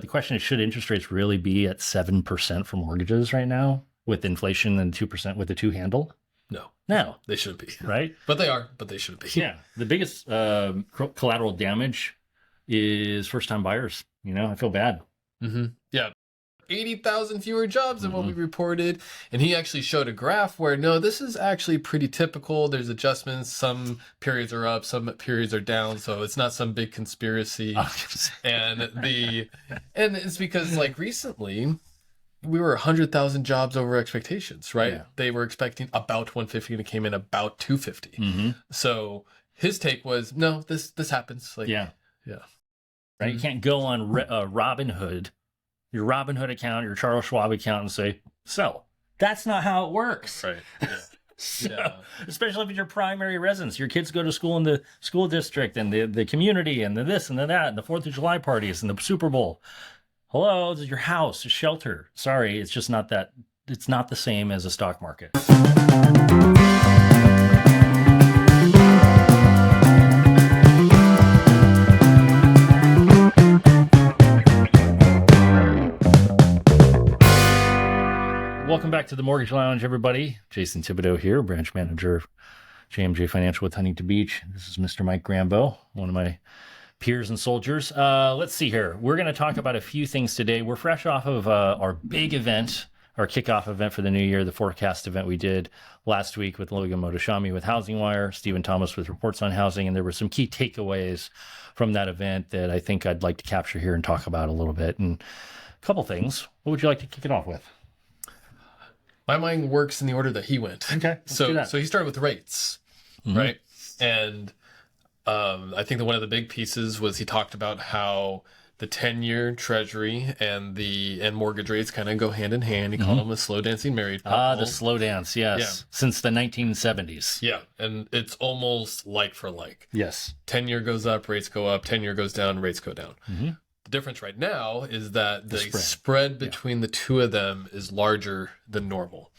question is, should interest rates really be at 7% for mortgages right now with inflation and 2% with a two handle? No, they shouldn't be. Right? But they are, but they shouldn't be. Yeah. The biggest collateral damage is first-time buyers. I feel bad. Mm-hmm. Yeah. 80,000 fewer jobs than what we reported. And he actually showed a graph where, no, this is actually pretty typical. There's adjustments. Some periods are up, some periods are down. So it's not some big conspiracy. And it's because like recently we were 100,000 jobs over expectations, right? Yeah. They were expecting about 150 and it came in about 250. Mm-hmm. So his take was, no, this happens. Like, yeah. Right. Mm-hmm. You can't go on Robinhood, your Robinhood account, your Charles Schwab account and say, sell. That's not how it works. Right. Yeah. Especially if it's your primary residence. Your kids go to school in the school district and the community and the this and the that and the 4th of July parties and the Super Bowl. Hello, this is your house, a shelter. Sorry, it's just not that. It's not the same as a stock market. Welcome back to the Mortgage Lounge, everybody. Jason Thibodeau here, branch manager of JMJ Financial with Huntington Beach. This is Mr. Mike Grambow, one of my peers and soldiers. Let's see here. We're going to talk about a few things today. We're fresh off of our big event, our kickoff event for the new year, the forecast event we did last week with Logan Mohtashami with HousingWire, Steven Thomas with reports on housing, and there were some key takeaways from that event that I think I'd like to capture here and talk about a little bit. And a couple things. What would you like to kick it off with? My mind works in the order that he went. Okay. So he started with rates, right? And I think that one of the big pieces was he talked about how the 10-year Treasury and mortgage rates kind of go hand in hand. He called them a slow dancing married couple. The slow dance, yes. Yeah. Since the 1970s. Yeah, and it's almost like for like. Yes. 10-year goes up, rates go up. 10-year goes down, rates go down. Mm-hmm. The difference right now is that the spread between the two of them is larger than normal.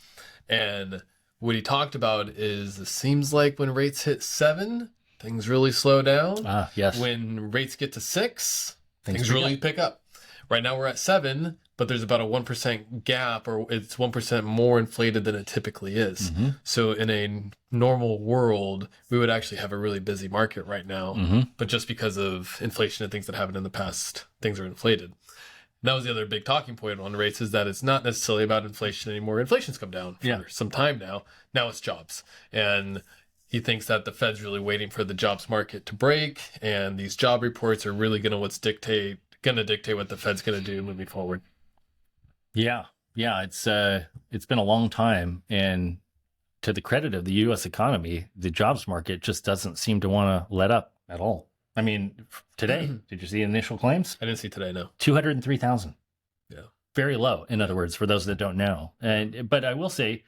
And what he talked about is it seems like when rates hit 7, things really slow down. Yes. When rates get to 6, things really pick up. Right now we're at 7, but there's about a 1% gap, or it's 1% more inflated than it typically is. Mm-hmm. So in a normal world, we would actually have a really busy market right now. Mm-hmm. But just because of inflation and things that happened in the past, things are inflated. And that was the other big talking point on rates, is that it's not necessarily about inflation anymore. Inflation's come down for some time now. Now it's jobs. And he thinks that the Fed's really waiting for the jobs market to break, and these job reports are really going to dictate what the Fed's going to do moving forward. Yeah. It's been a long time, and to the credit of the U.S. economy, the jobs market just doesn't seem to want to let up at all. I mean, today, did you see initial claims? I didn't see today, no. 203,000. Yeah. Very low, in other words, for those that don't know. But I will say,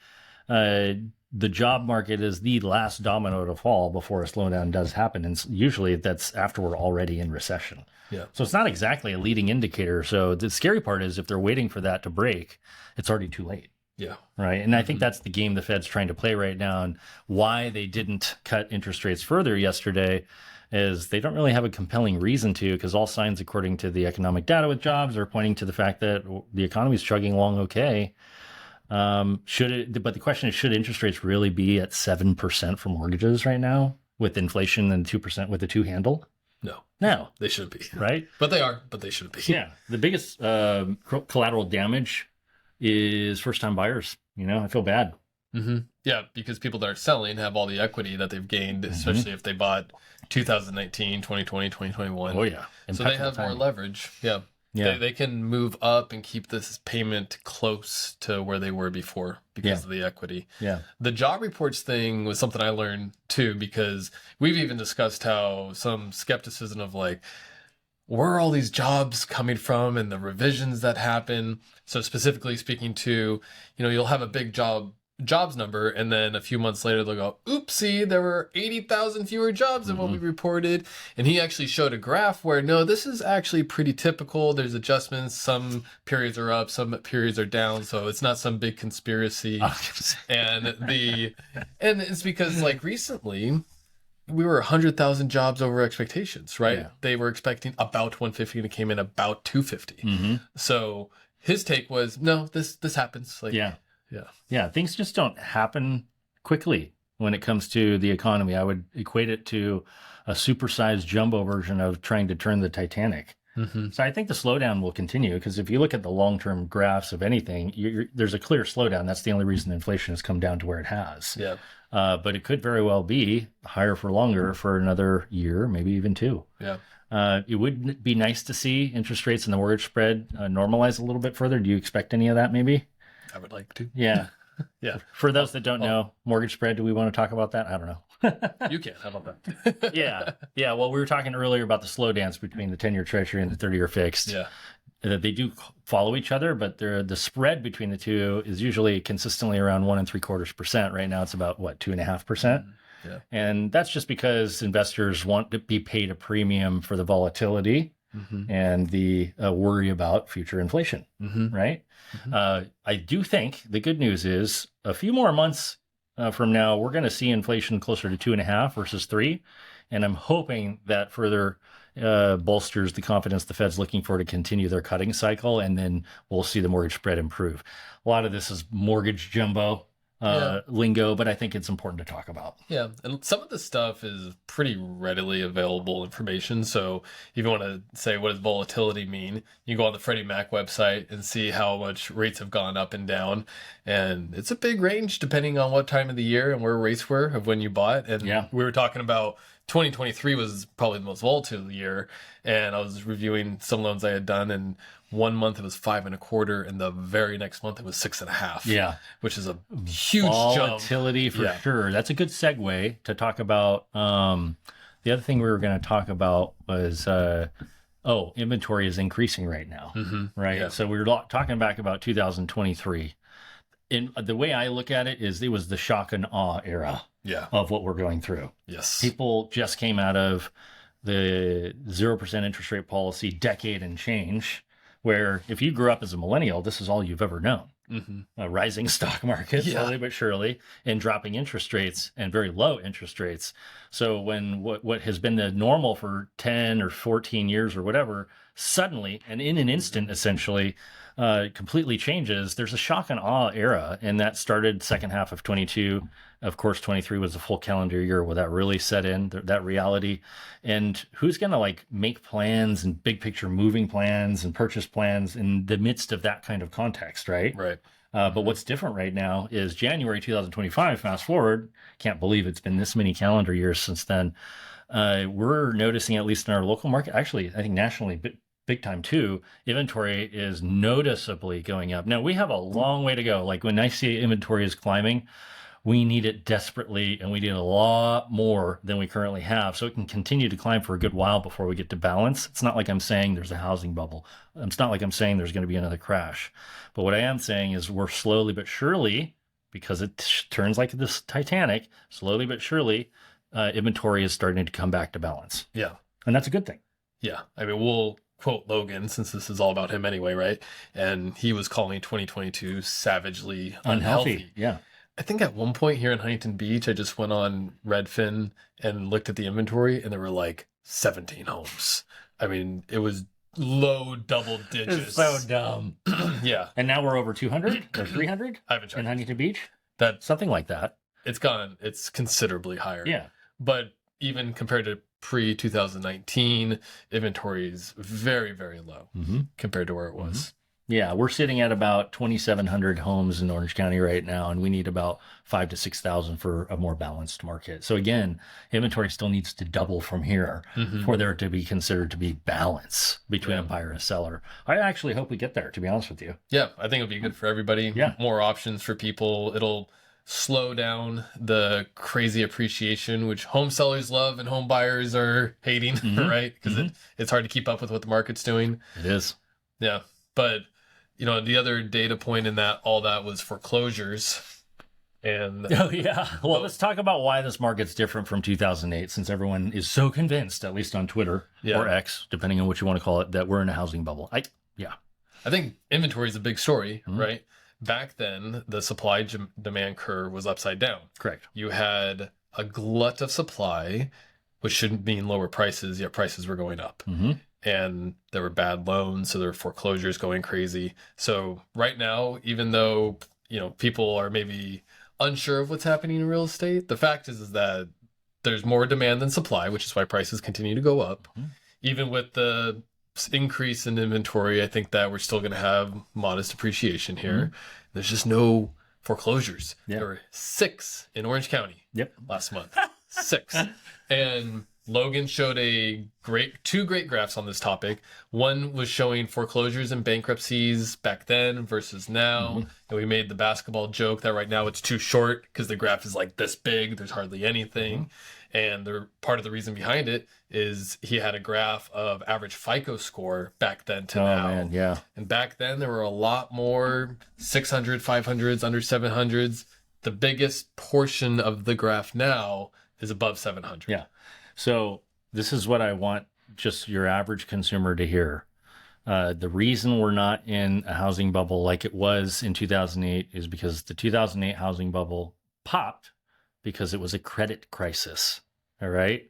the job market is the last domino to fall before a slowdown does happen. And usually that's after we're already in recession. Yeah. So it's not exactly a leading indicator. So the scary part is if they're waiting for that to break, it's already too late. Yeah. Right. And I think that's the game the Fed's trying to play right now, and why they didn't cut interest rates further yesterday is they don't really have a compelling reason to, because all signs, according to the economic data with jobs, are pointing to the fact that the economy is chugging along okay. But the question is, should interest rates really be at 7% for mortgages right now with inflation and 2% with a two handle? No, they shouldn't be. Right. But they are, but they shouldn't be. Yeah. The biggest collateral damage is first-time buyers. I feel bad. Mm-hmm. Yeah, because people that are selling have all the equity that they've gained, especially if they bought 2019, 2020, 2021. Oh, yeah. So they have more leverage. Yeah. They can move up and keep this payment close to where they were before because of the equity. Yeah. The job reports thing was something I learned too, because we've even discussed how some skepticism of like, where are all these jobs coming from and the revisions that happen? So specifically speaking to, you'll have a big jobs number, and then a few months later they'll go, oopsie, there were 80,000 fewer jobs than what we reported. And he actually showed a graph where, no, this is actually pretty typical. There's adjustments. Some periods are up, some periods are down. So it's not some big conspiracy. And it's because like recently we were 100,000 jobs over expectations, right? Yeah. They were expecting about 150 and it came in about 250. Mm-hmm. So his take was, no, this happens. Like, Yeah. Yeah. Yeah. Things just don't happen quickly when it comes to the economy. I would equate it to a supersized jumbo version of trying to turn the Titanic. Mm-hmm. So I think the slowdown will continue because if you look at the long-term graphs of anything, there's a clear slowdown. That's the only reason inflation has come down to where it has. Yeah. But it could very well be higher for longer for another year, maybe even two. Yeah. It would be nice to see interest rates and the mortgage spread normalize a little bit further. Do you expect any of that maybe? I would like to. Yeah. Yeah. For those that don't know, mortgage spread, do we want to talk about that? I don't know. You can. How about that? Yeah. Yeah. Well, we were talking earlier about the slow dance between the 10-year Treasury and the 30-year fixed. Yeah. They do follow each other, but the spread between the two is usually consistently around 1.75%. Right now, it's about 2.5%. Yeah. And that's just because investors want to be paid a premium for the volatility and the worry about future inflation, right? I do think the good news is a few more months from now, we're going to see inflation closer to 2.5 versus 3. And I'm hoping that further bolsters the confidence the Fed's looking for to continue their cutting cycle. And then we'll see the mortgage spread improve. A lot of this is mortgage jumbo lingo, but I think it's important to talk about. Yeah. And some of the stuff is pretty readily available information. So if you want to say, what does volatility mean? You go on the Freddie Mac website and see how much rates have gone up and down. And it's a big range depending on what time of the year and where rates were of when you bought. And we were talking about 2023 was probably the most volatile year. And I was reviewing some loans I had done, and 1 month it was 5.25, and the very next month it was 6.5. Yeah, which is a huge volatility for sure. That's a good segue to talk about. The other thing we were going to talk about was inventory is increasing right now, right? Yeah. So we were talking back about 2023. And the way I look at it is it was the shock and awe era of what we're going through. Yes, people just came out of the 0% interest rate policy decade and change, where if you grew up as a millennial, this is all you've ever known. A rising stock market, slowly but surely, and dropping interest rates and very low interest rates. So when what has been the normal for 10 or 14 years or whatever, suddenly and in an instant, essentially, completely changes, there's a shock and awe era. And that started second half of 22. Of course, 23 was a full calendar year where that really set in, that reality. And who's going to make plans and big picture moving plans and purchase plans in the midst of that kind of context, right? Right. But what's different right now is January 2025, fast forward, can't believe it's been this many calendar years since then. We're noticing, at least in our local market, actually, I think nationally, big time too, inventory is noticeably going up. Now, we have a long way to go. Like when I see inventory is climbing, we need it desperately, and we need a lot more than we currently have. So it can continue to climb for a good while before we get to balance. It's not like I'm saying there's a housing bubble. It's not like I'm saying there's going to be another crash. But what I am saying is we're slowly but surely, because it turns like this Titanic, slowly but surely, inventory is starting to come back to balance. Yeah. And that's a good thing. Yeah. I mean, we'll quote Logan, since this is all about him anyway, right? And he was calling 2022 savagely unhealthy. Yeah. I think at one point here in Huntington Beach, I just went on Redfin and looked at the inventory, and there were 17 homes. I mean, it was low double digits. It's so dumb. Yeah. And now we're over 200 or 300 I haven't checked. In Huntington Beach? Something like that. It's considerably higher. Yeah. But even compared to pre-2019, inventory is very, very low compared to where it was. Yeah, we're sitting at about 2,700 homes in Orange County right now, and we need about 5,000 to 6,000 for a more balanced market. So again, inventory still needs to double from here for there to be considered to be balance between a buyer and a seller. I actually hope we get there, to be honest with you. Yeah, I think it'll be good for everybody. Yeah. More options for people. It'll slow down the crazy appreciation, which home sellers love and home buyers are hating, right? Because it's hard to keep up with what the market's doing. It is. Yeah, but the other data point in all that was foreclosures. And well, let's talk about why this market's different from 2008, since everyone is so convinced, at least on Twitter or X, depending on what you want to call it, that we're in a housing bubble. I think inventory is a big story, right? Back then, the supply demand curve was upside down. Correct. You had a glut of supply, which shouldn't mean lower prices, yet prices were going up. Mm-hmm. And there were bad loans, so there were foreclosures going crazy. So right now, even though, people are maybe unsure of what's happening in real estate, the fact is that there's more demand than supply, which is why prices continue to go up. Mm-hmm. Even with the increase in inventory, I think that we're still going to have modest appreciation here. Mm-hmm. There's just no foreclosures. Yep. There were 6 in Orange County last month. 6. And Logan showed two great graphs on this topic. One was showing foreclosures and bankruptcies back then versus now. Mm-hmm. And we made the basketball joke that right now it's too short because the graph is like this big. There's hardly anything. Mm-hmm. And part of the reason behind it is he had a graph of average FICO score back then to now. Man, yeah. And back then there were a lot more 600, 500s, under 700s. The biggest portion of the graph now is above 700. Yeah. So this is what I want just your average consumer to hear. The reason we're not in a housing bubble like it was in 2008 is because the 2008 housing bubble popped because it was a credit crisis. All right.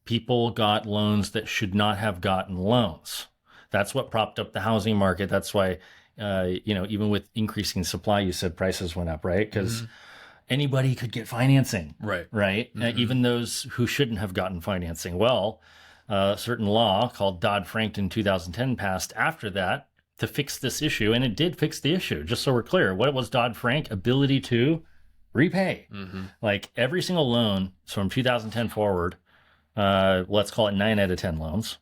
People got loans that should not have gotten loans. That's what propped up the housing market. That's why, even with increasing supply, you said prices went up, right? Because anybody could get financing, right? Mm-hmm. Even those who shouldn't have gotten financing. Well, a certain law called Dodd-Frank in 2010 passed after that to fix this issue, and it did fix the issue. Just so we're clear, what was Dodd-Frank? Ability to repay. Mm-hmm. Like every single loan from 2010 forward, let's call it 9 out of 10 loans.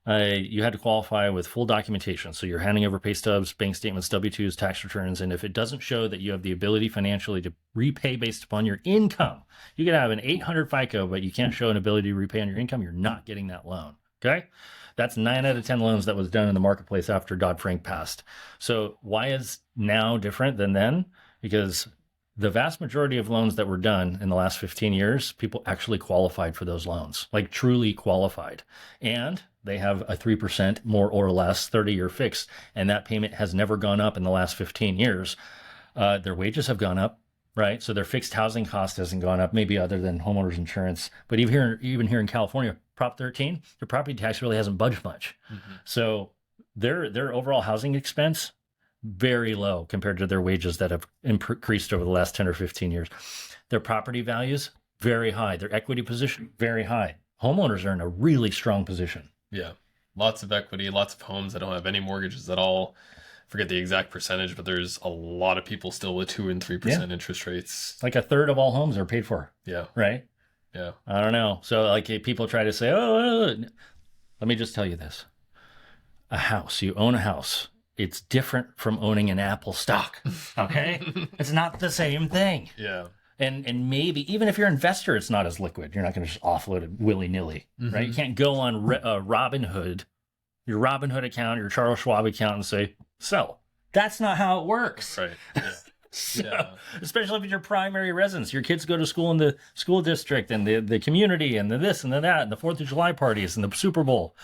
You had to qualify with full documentation. So you're handing over pay stubs, bank statements, W-2s, tax returns. And if it doesn't show that you have the ability financially to repay based upon your income, you can have an 800 FICO, but you can't show an ability to repay on your income, you're not getting that loan. Okay? That's 9 out of 10 loans that was done in the marketplace after Dodd-Frank passed. So why is now different than then? Because the vast majority of loans that were done in the last 15 years, people actually qualified for those loans, like truly qualified. And they have a 3% more or less 30-year fix, and that payment has never gone up in the last 15 years. Their wages have gone up, right? So their fixed housing cost hasn't gone up, maybe other than homeowners insurance. But even here in California, Prop 13, their property tax really hasn't budged much. Mm-hmm. So their overall housing expense, very low compared to their wages that have increased over the last 10 or 15 years. Their property values, very high. Their equity position, very high. Homeowners are in a really strong position. Yeah. Lots of equity, lots of homes that don't have any mortgages at all. Forget the exact percentage, but there's a lot of people still with 2 and 3% interest rates. Like a third of all homes are paid for. Yeah. Right? Yeah. I don't know. So like people try to say, let me just tell you this. A house, you own a house. It's different from owning an Apple stock. Okay? It's not the same thing. Yeah. And maybe even if you're an investor, it's not as liquid. You're not going to just offload it willy-nilly, right? You can't go on Robinhood, your Robinhood account, your Charles Schwab account and say, sell. That's not how it works. Right. Yeah. Especially if it's your primary residence. Your kids go to school in the school district and the community and the this and the that and the 4th of July parties and the Super Bowl.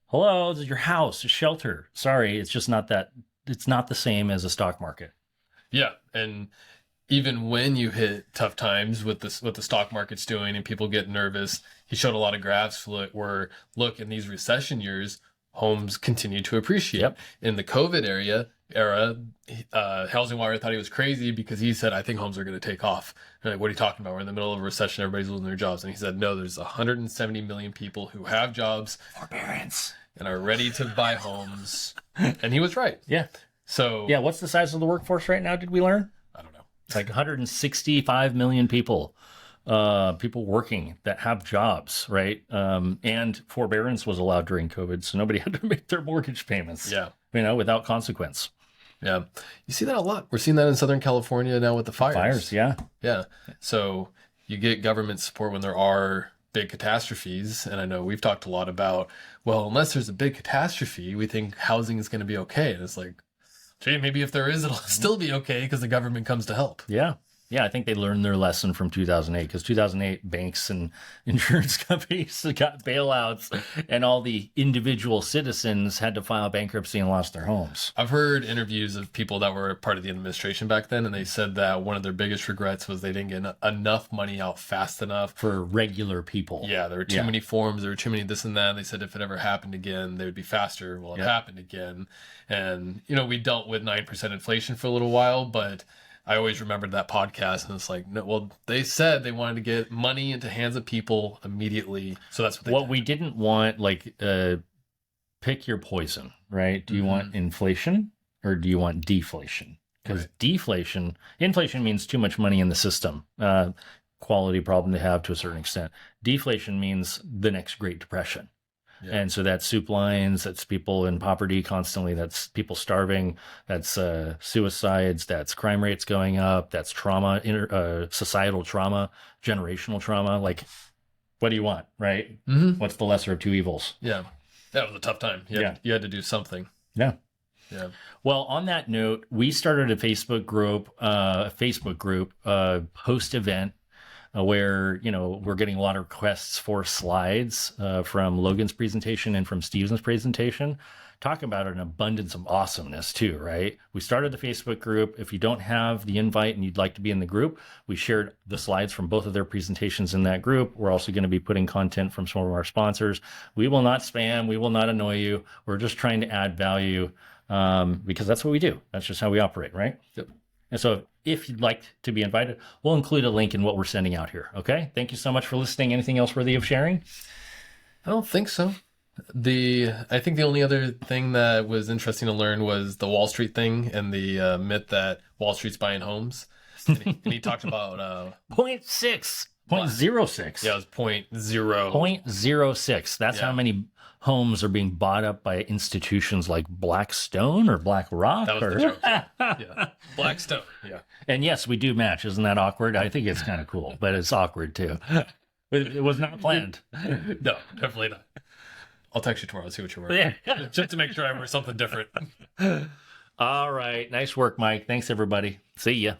Hello, this is your house, a shelter. Sorry, it's just not that. It's not the same as a stock market. Yeah, and even when you hit tough times with this, what the stock market's doing, and people get nervous, he showed a lot of graphs where look in these recession years, homes continue to appreciate. Yep. In the COVID era, HousingWire thought he was crazy because he said, "I think homes are going to take off." And like, what are you talking about? We're in the middle of a recession. Everybody's losing their jobs. And he said, no, there's 170 million people who have jobs, forbearance, and are ready to buy homes. And he was right. Yeah. So yeah, what's the size of the workforce right now? Did we learn? I don't know. It's like 165 million people working that have jobs, right? And forbearance was allowed during COVID, so nobody had to make their mortgage payments. Yeah. Without consequence. Yeah. You see that a lot. We're seeing that in Southern California now with the fires. Fires, yeah. Yeah. So you get government support when there are big catastrophes. And I know we've talked a lot about, well, unless there's a big catastrophe, we think housing is going to be okay. And it's like, gee, maybe if there is, it'll still be okay because the government comes to help. Yeah. Yeah, I think they learned their lesson from 2008 because 2008 banks and insurance companies got bailouts and all the individual citizens had to file bankruptcy and lost their homes. I've heard interviews of people that were part of the administration back then, and they said that one of their biggest regrets was they didn't get enough money out fast enough. For regular people. Yeah, there were too many forms, there were too many this and that. They said if it ever happened again, they would be faster. Well, it happened again. And, we dealt with 9% inflation for a little while, but I always remembered that podcast, and it's like, no, well, they said they wanted to get money into hands of people immediately, so that's what they did. We didn't want, pick your poison, right? Do you want inflation or do you want deflation? Because inflation means too much money in the system, quality problem to have to a certain extent. Deflation means the next Great Depression. Yeah. And so that's soup lines, that's people in poverty constantly, that's people starving, that's suicides, that's crime rates going up, that's trauma, societal trauma, generational trauma. Like, what do you want, right? What's the lesser of two evils? Yeah, that was a tough time. You had to do something. Yeah. Well, on that note, we started a Facebook group post-event, where, we're getting a lot of requests for slides from Logan's presentation and from Steven's presentation. Talk about an abundance of awesomeness too, right? We started the Facebook group. If you don't have the invite and you'd like to be in the group, we shared the slides from both of their presentations in that group. We're also going to be putting content from some of our sponsors. We will not spam. We will not annoy you. We're just trying to add value because that's what we do. That's just how we operate, right? Yep. And so if you'd like to be invited, we'll include a link in what we're sending out here. Okay. Thank you so much for listening. Anything else worthy of sharing? I don't think so. I think the only other thing that was interesting to learn was the Wall Street thing and the myth that Wall Street's buying homes. And he talked about 0.06. Yeah, it was 0.0. 0.06. That's how many homes are being bought up by institutions like Blackstone or BlackRock. That was the joke. Yeah. Blackstone. Yeah. And yes, we do match. Isn't that awkward? I think it's kind of cool, but it's awkward too. It was not planned. No, definitely not. I'll text you tomorrow and see what you're wearing. Yeah. Just to make sure I wear something different. All right. Nice work, Mike. Thanks, everybody. See ya.